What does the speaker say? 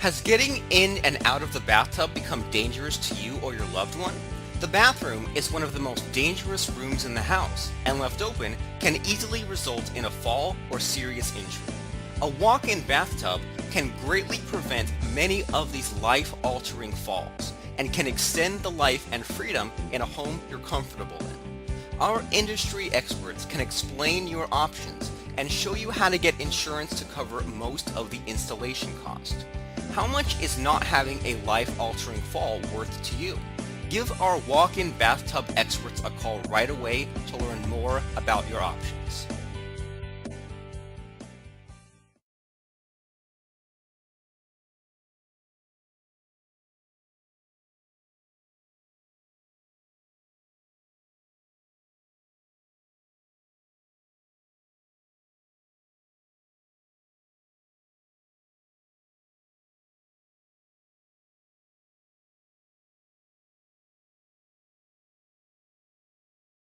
Has getting in and out of the bathtub become dangerous to you or your loved one? The bathroom is one of the most dangerous rooms in the house, and left open can easily result in a fall or serious injury. A walk-in bathtub can greatly prevent many of these life-altering falls and can extend the life and freedom in a home you're comfortable in. Our industry experts can explain your options and show you how to get insurance to cover most of the installation cost. How much is not having a life-altering fall worth to you? Give our walk-in bathtub experts a call right away to learn more about your options.